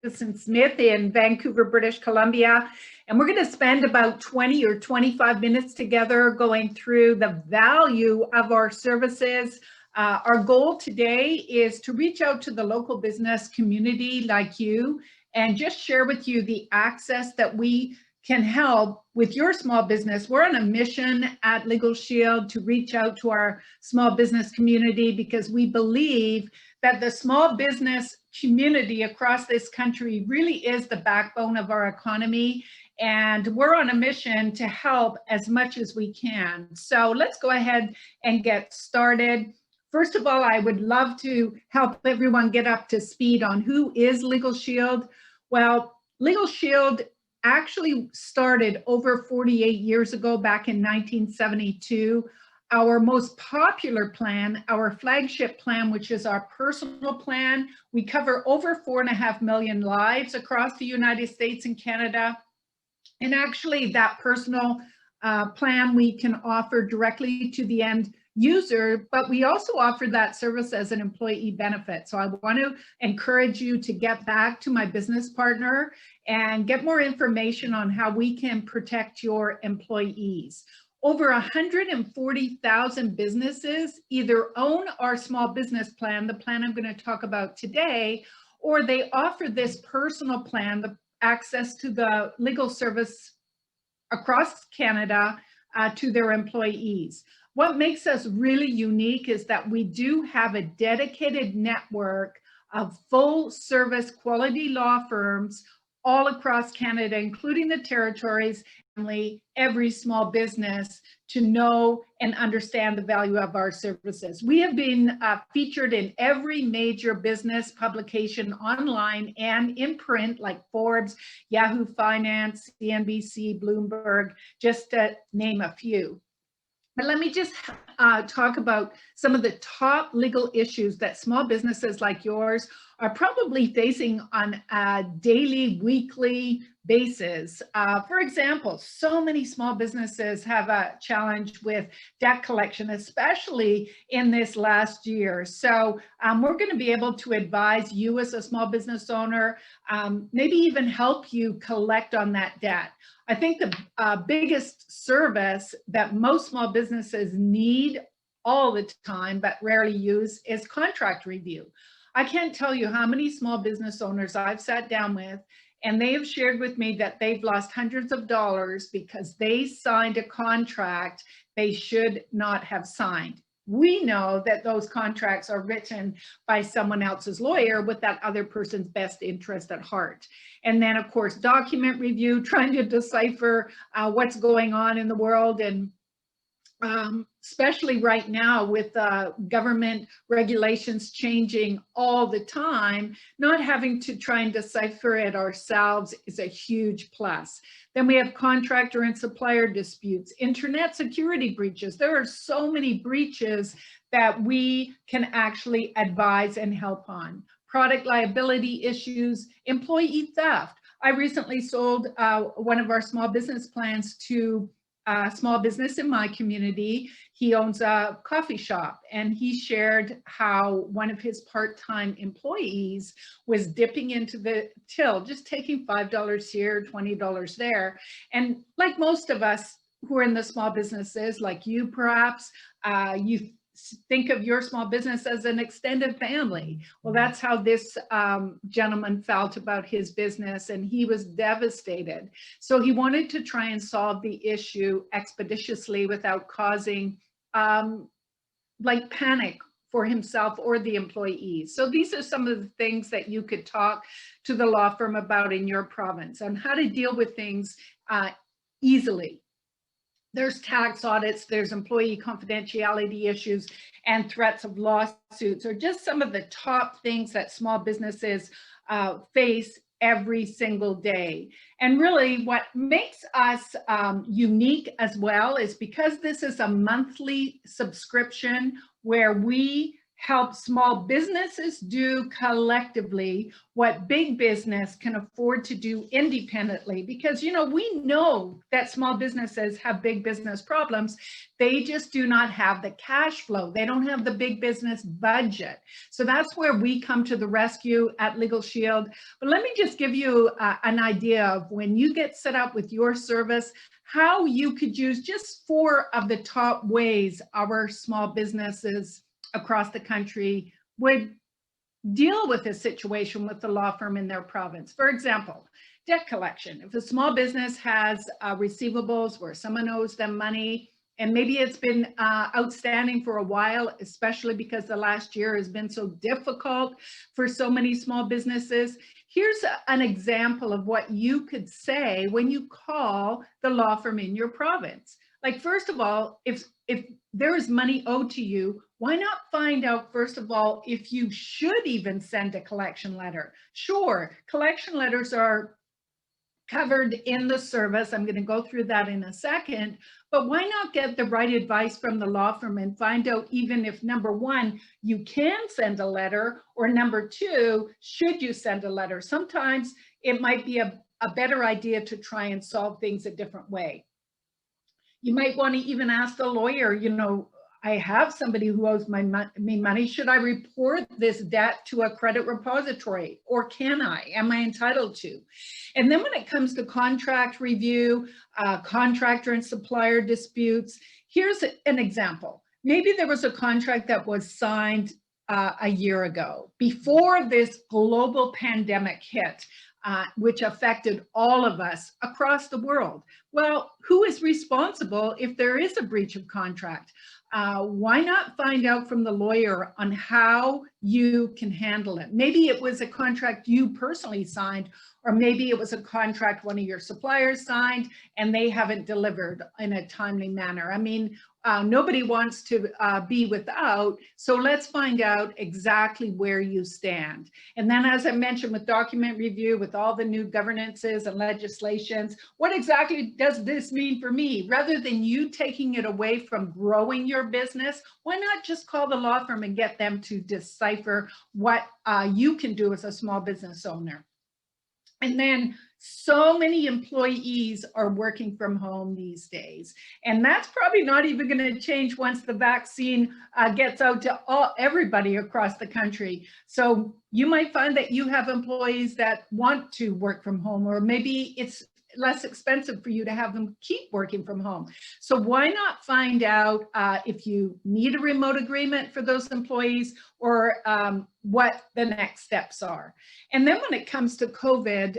Madison Smith in Vancouver, British Columbia, and we're going to spend about 20 or 25 minutes together going through the value of our services. Our goal today is to reach out to the local business community like you and just share with you the access that we can help with your small business. We're on a mission at Legal Shield to reach out to our small business community because we believe that the small business community across this country really is the backbone of our economy, and we're on a mission to help as much as we can. So let's go ahead and get started. First of all, I would love to help everyone get up to speed on who is Legal Shield. Well, Legal Shield actually started over 48 years ago, back in 1972. Our most popular plan, our flagship plan, which is our personal plan, we cover over 4.5 million lives across the United States and Canada. And actually that personal plan we can offer directly to the end user, but we also offer that service as an employee benefit. So I want to encourage you to get back to my business partner and get more information on how we can protect your employees. Over 140,000 businesses either own our small business plan, the plan I'm going to talk about today, or they offer this personal plan, the access to the legal service across Canada to their employees. What makes us really unique is that we do have a dedicated network of full service quality law firms all across Canada, including the territories, every small business to know and understand the value of our services. We have been featured in every major business publication online and in print, like Forbes, Yahoo Finance, CNBC, Bloomberg, just to name a few. But let me just talk about some of the top legal issues that small businesses like yours are probably facing on a daily, weekly basis. For example, so many small businesses have a challenge with debt collection, especially in this last year. So we're going to be able to advise you as a small business owner, maybe even help you collect on that debt. I think the biggest service that most small businesses need all the time, but rarely use, is contract review. I can't tell you how many small business owners I've sat down with, and they have shared with me that they've lost hundreds of dollars because they signed a contract they should not have signed. We know that those contracts are written by someone else's lawyer with that other person's best interest at heart. And then, of course, document review, trying to decipher what's going on in the world, and especially right now with government regulations changing all the time, not having to try and decipher it ourselves is a huge plus. Then we have contractor and supplier disputes, internet security breaches. There are so many breaches that we can actually advise and help on. Product liability issues, employee theft. I recently sold one of our small business plans to a small business in my community. He owns a coffee shop, and he shared how one of his part-time employees was dipping into the till, just taking $5 here, $20 there. And like most of us who are in the small businesses, like you perhaps, you think of your small business as an extended family. Well, that's how this gentleman felt about his business, and he was devastated. So he wanted to try and solve the issue expeditiously without causing like panic for himself or the employees. So these are some of the things that you could talk to the law firm about in your province on how to deal with things easily. There's tax audits, there's employee confidentiality issues, and threats of lawsuits are just some of the top things that small businesses face every single day. And really what makes us unique as well is because this is a monthly subscription where we help small businesses do collectively what big business can afford to do independently. Because, you know, we know that small businesses have big business problems. They just do not have the cash flow. They don't have the big business budget. So that's where we come to the rescue at Legal Shield. But let me just give you an idea of when you get set up with your service, how you could use just 4 of the top ways our small businesses across the country would deal with this situation with the law firm in their province. For example, debt collection. If a small business has receivables where someone owes them money, and maybe it's been outstanding for a while, especially because the last year has been so difficult for so many small businesses. Here's an example of what you could say when you call the law firm in your province. Like, first of all, if there is money owed to you, why not find out, first of all, if you should even send a collection letter? Sure, collection letters are covered in the service. I'm going to go through that in a second, but why not get the right advice from the law firm and find out even if, number 1, you can send a letter, or number 2, should you send a letter? Sometimes it might be a better idea to try and solve things a different way. You might want to even ask the lawyer, you know, I have somebody who owes me money. Should I report this debt to a credit repository, or can I? Am I entitled to? And then when it comes to contract review, contractor and supplier disputes, here's an example. Maybe there was a contract that was signed a year ago, before this global pandemic hit, which affected all of us across the world. Well, who is responsible if there is a breach of contract? Why not find out from the lawyer on how you can handle it? Maybe it was a contract you personally signed, or maybe it was a contract one of your suppliers signed and they haven't delivered in a timely manner. I mean, nobody wants to be without, so let's find out exactly where you stand. And then, as I mentioned, with document review, with all the new governances and legislations, what exactly does this mean for me? Rather than you taking it away from growing your business, why not just call the law firm and get them to decipher what you can do as a small business owner? And then so many employees are working from home these days, and that's probably not even going to change once the vaccine gets out to everybody across the country. So you might find that you have employees that want to work from home, or maybe it's less expensive for you to have them keep working from home. So why not find out if you need a remote agreement for those employees, or what the next steps are. And then when it comes to COVID,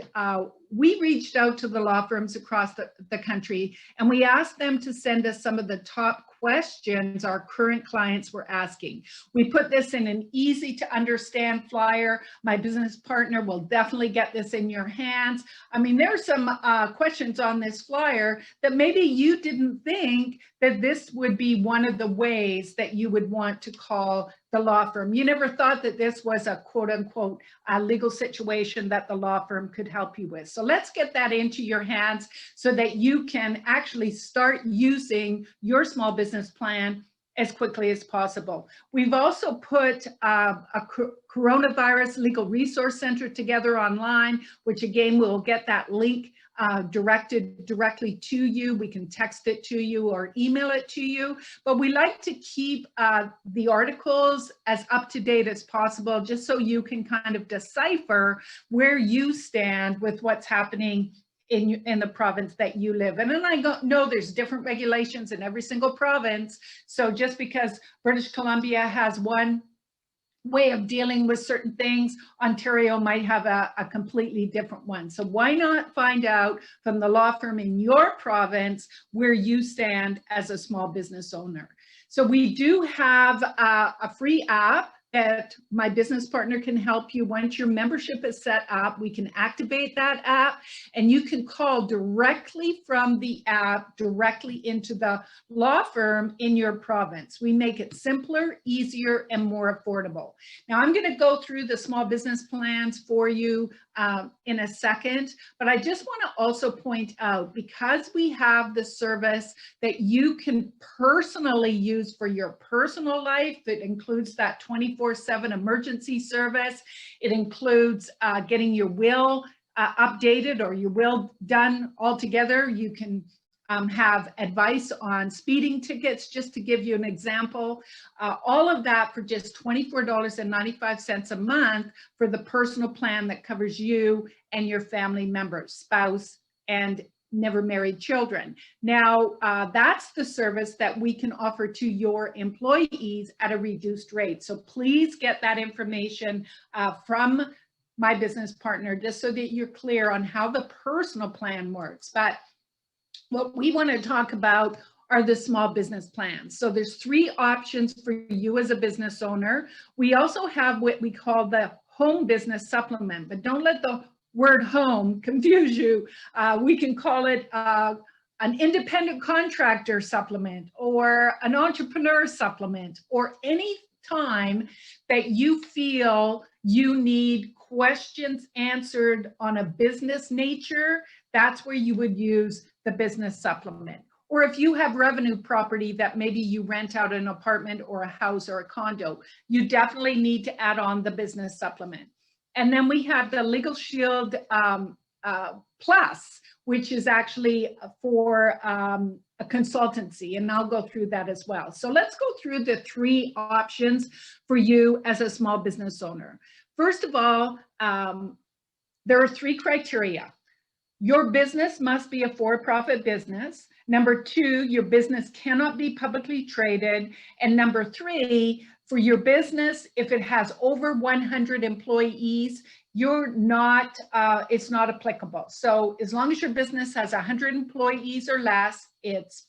we reached out to the law firms across the country, and we asked them to send us some of the top questions our current clients were asking. We put this in an easy to understand flyer. My business partner will definitely get this in your hands. I mean, there are some questions on this flyer that maybe you didn't think that this would be one of the ways that you would want to call the law firm. You never thought that this was a quote unquote legal situation that the law firm could help you with. So let's get that into your hands so that you can actually start using your small business plan as quickly as possible. We've also put a coronavirus legal resource center together online, which again, we'll get that link directed directly to you. We can text it to you or email it to you, but we like to keep the articles as up to date as possible, just so you can kind of decipher where you stand with what's happening in the province that you live in. And I know there's different regulations in every single province. So just because British Columbia has one way of dealing with certain things, Ontario might have a completely different one. So why not find out from the law firm in your province where you stand as a small business owner? So we do have a free app that my business partner can help you. Once your membership is set up, we can activate that app and you can call directly from the app directly into the law firm in your province. We make it simpler, easier, and more affordable. Now I'm going to go through the small business plans for you in a second, but I just want to also point out, because we have the service that you can personally use for your personal life, that includes that 24/7 emergency service. It includes getting your will updated or your will done altogether. You can have advice on speeding tickets, just to give you an example. All of that for just $24.95 a month for the personal plan that covers you and your family members, spouse, and never married children. Now, that's the service that we can offer to your employees at a reduced rate. So please get that information from my business partner, just so that you're clear on how the personal plan works. But what we want to talk about are the small business plans. So there's 3 options for you as a business owner. We also have what we call the home business supplement, but don't let the word home confuse you. We can call it an independent contractor supplement, or an entrepreneur supplement, or any time that you feel you need questions answered on a business nature. That's where you would use the business supplement. Or if you have revenue property that maybe you rent out an apartment or a house or a condo, you definitely need to add on the business supplement. And then we have the Legal Shield Plus, which is actually for a consultancy, and I'll go through that as well. So let's go through the 3 options for you as a small business owner. First of all, there are 3 criteria. Your business must be a for-profit business. Number 2, your business cannot be publicly traded. And number 3, for your business, if it has over 100 employees, you're not, it's not applicable. So as long as your business has 100 employees or less, it's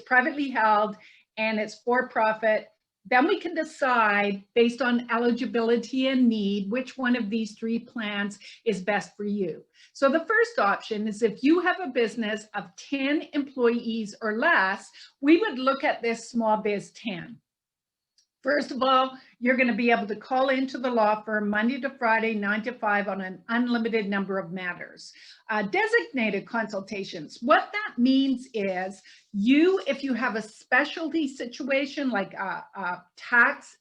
privately held, and it's for-profit, then we can decide based on eligibility and need which one of these 3 plans is best for you. So the first option is, if you have a business of 10 employees or less, we would look at this Small Biz 10. First of all, you're going to be able to call into the law firm Monday to Friday, 9 to 5 on an unlimited number of matters. Designated consultations. What that means is, if you have a specialty situation like tax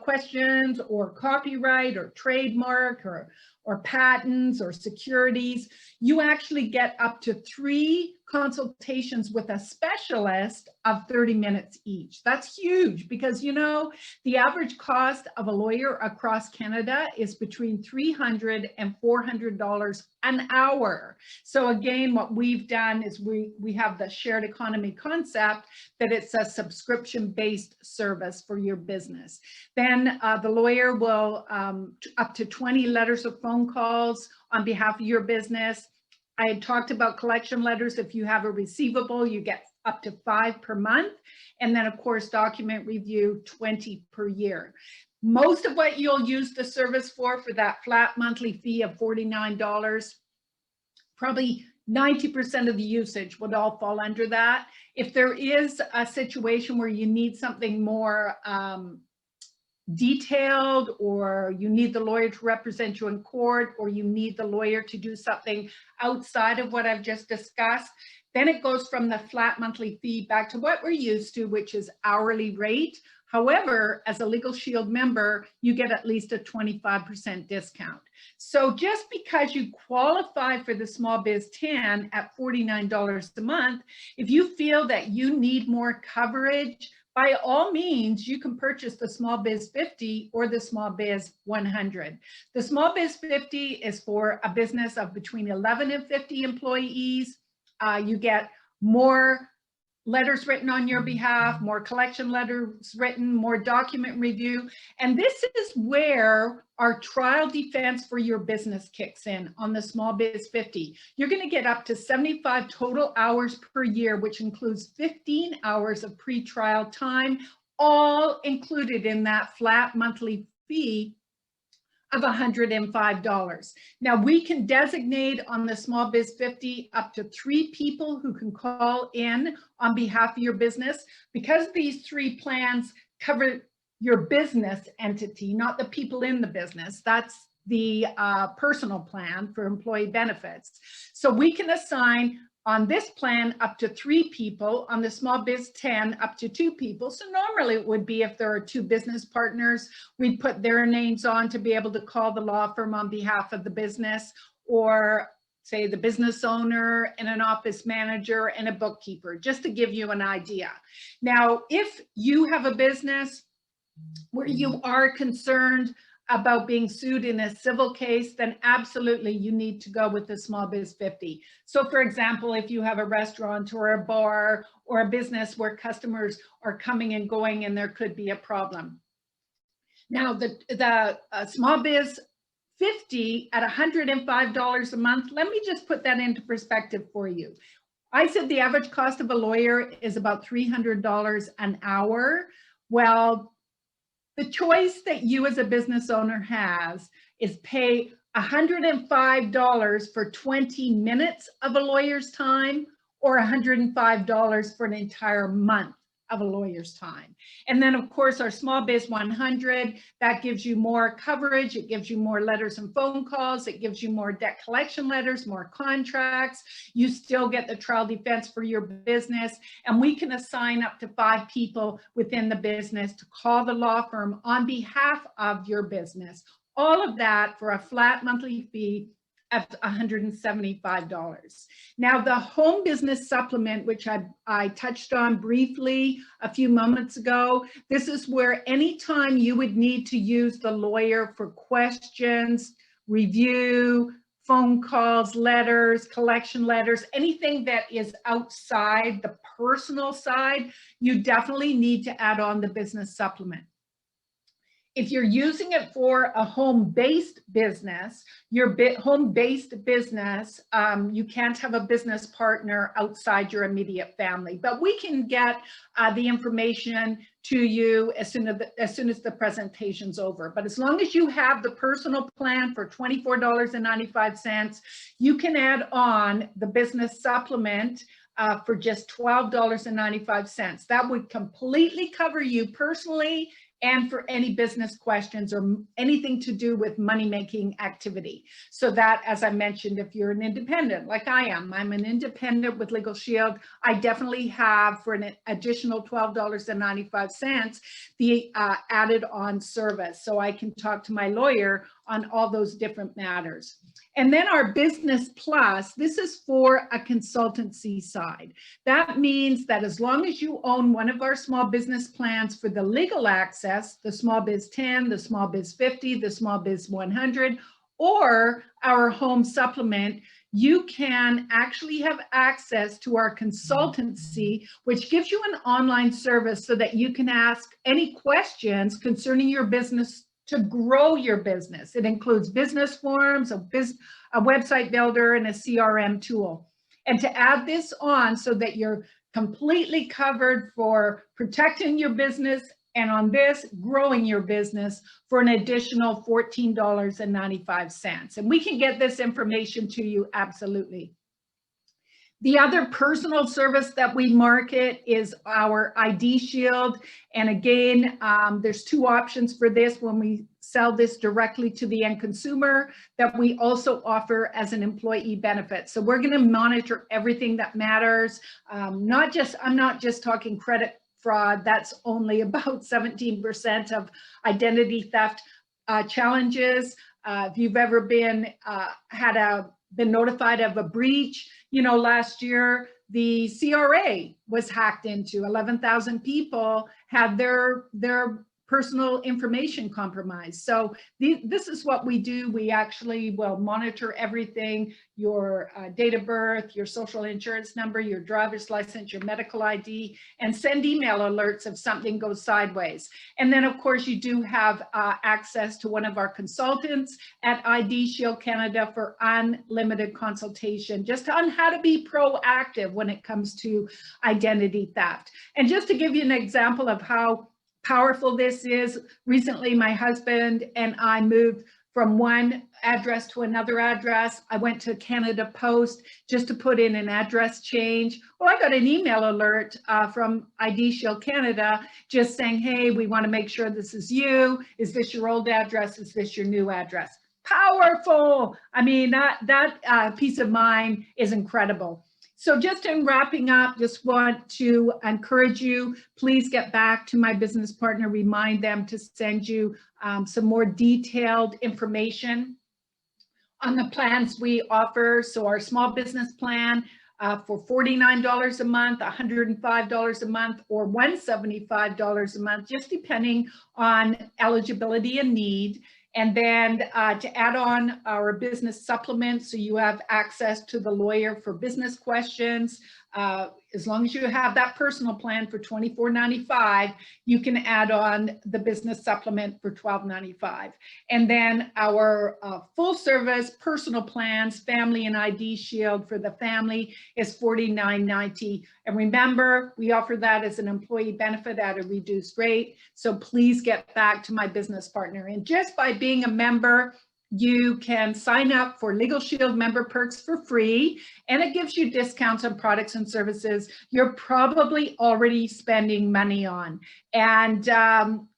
questions, or copyright, or trademark, or patents, or securities, you actually get up to 3 consultations with a specialist of 30 minutes each. That's huge, because the average cost of a lawyer across Canada is between $300 and $400 an hour. So again, what we've done is we have the shared economy concept, that it's a subscription-based service for your business. Then the lawyer will up to 20 letters of phone calls on behalf of your business. I had talked about collection letters. If you have a receivable, you get up to 5 per month. And then of course, document review, 20 per year. Most of what you'll use the service for that flat monthly fee of $49, probably 90% of the usage would all fall under that. If there is a situation where you need something more detailed, or you need the lawyer to represent you in court, or you need the lawyer to do something outside of what I've just discussed, then it goes from the flat monthly fee back to what we're used to, which is hourly rate. However, as a Legal Shield member, you get at least a 25% discount. So just because you qualify for the Small Biz 10 at $49 a month, if you feel that you need more coverage, by all means, you can purchase the Small Biz 50 or the Small Biz 100. The Small Biz 50 is for a business of between 11 and 50 employees. You get more letters written on your behalf, more collection letters written, more document review. And this is where our trial defense for your business kicks in on the Small Biz 50. You're going to get up to 75 total hours per year, which includes 15 hours of pre-trial time, all included in that flat monthly fee of $105. Now we can designate on the Small Biz 50 up to 3 people who can call in on behalf of your business, because these 3 plans cover your business entity, not the people in the business. That's the personal plan for employee benefits. So we can assign on this plan up to 3 people, on the Small Biz 10 up to 2 people. So normally it would be if there are 2 business partners, we'd put their names on to be able to call the law firm on behalf of the business, or say the business owner and an office manager and a bookkeeper, just to give you an idea. Now, if you have a business where you are concerned about being sued in a civil case, then absolutely you need to go with the Small Biz 50. So for example, if you have a restaurant or a bar or a business where customers are coming and going and there could be a problem. Now the Small Biz 50 at $105 a month, let me just put that into perspective for you. I said the average cost of a lawyer is about $300 an hour. Well, the choice that you as a business owner has is pay $105 for 20 minutes of a lawyer's time, or $105 for an entire month of a lawyer's time. And then of course our Small Biz 100, that gives you more coverage, it gives you more letters and phone calls, it gives you more debt collection letters, more contracts, you still get the trial defense for your business, and we can assign up to 5 people within the business to call the law firm on behalf of your business. All of that for a flat monthly fee at $175. Now the home business supplement, which I touched on briefly a few moments ago, this is where anytime you would need to use the lawyer for questions, review, phone calls, letters, collection letters, anything that is outside the personal side, you definitely need to add on the business supplement. If you're using it for a home-based business, your home-based business, you can't have a business partner outside your immediate family, but we can get the information to you as soon as the presentation's over. But as long as you have the personal plan for $24.95, you can add on the business supplement for just $12.95. That would completely cover you personally and for any business questions or anything to do with money-making activity. So that, as I mentioned, if you're an independent, like I am, I'm an independent with Legal Shield, I definitely have, for an additional $12.95, the added on service. So I can talk to my lawyer on all those different matters. And then our Business Plus, this is for a consultancy side. That means that as long as you own one of our small business plans for the legal access, the Small Biz 10, the Small Biz 50, the Small Biz 100, or our home supplement, you can actually have access to our consultancy, which gives you an online service so that you can ask any questions concerning your business to grow your business. It includes business forms, a website builder, and a CRM tool. And to add this on so that you're completely covered for protecting your business, and on this, growing your business for an additional $14.95. And we can get this information to you absolutely. The other personal service that we market is our ID Shield. And again, there's 2 options for this when we sell this directly to the end consumer that we also offer as an employee benefit. So we're going to monitor everything that matters. I'm not just talking credit fraud. That's only about 17% of identity theft challenges. If you've ever been notified of a breach, you know, last year the CRA was hacked into. 11,000 people had their personal information compromised. So this is what we do. We actually will monitor everything: your date of birth, your social insurance number, your driver's license, your medical ID, and send email alerts if something goes sideways. And then of course you do have access to one of our consultants at ID Shield Canada for unlimited consultation, just on how to be proactive when it comes to identity theft. And just to give you an example of how powerful this is. Recently, my husband and I moved from one address to another address. I went to Canada Post just to put in an address change. Well, I got an email alert from ID Shield Canada just saying, hey, we want to make sure this is you. Is this your old address? Is this your new address? Powerful. I mean, that peace of mind is incredible. So just in wrapping up, just want to encourage you, please get back to my business partner, remind them to send you some more detailed information on the plans we offer. So our small business plan for $49 a month, $105 a month, or $175 a month, just depending on eligibility and need. And then to add on our business supplement, so you have access to the lawyer for business questions. As long as you have that personal plan for $24.95, you can add on the business supplement for $12.95. And then our full service personal plans, family and ID Shield for the family is $49.90. And remember, we offer that as an employee benefit at a reduced rate. So please get back to my business partner. And just by being a member, you can sign up for Legal Shield member perks for free, and it gives you discounts on products and services you're probably already spending money on. And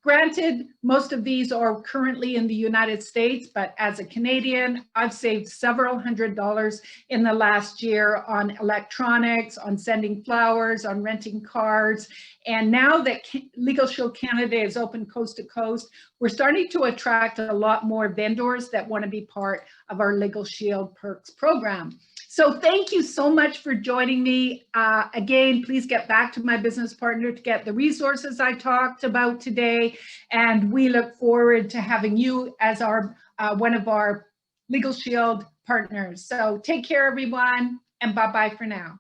granted, most of these are currently in the United States, but as a Canadian, I've saved several $100s in the last year on electronics, on sending flowers, on renting cars. And now that Legal Shield Canada is open coast to coast, we're starting to attract a lot more vendors that want to be part of our Legal Shield Perks program. So thank you so much for joining me. Again, please get back to my business partner to get the resources I talked about today. And we look forward to having you as our one of our Legal Shield partners. So take care, everyone, and bye-bye for now.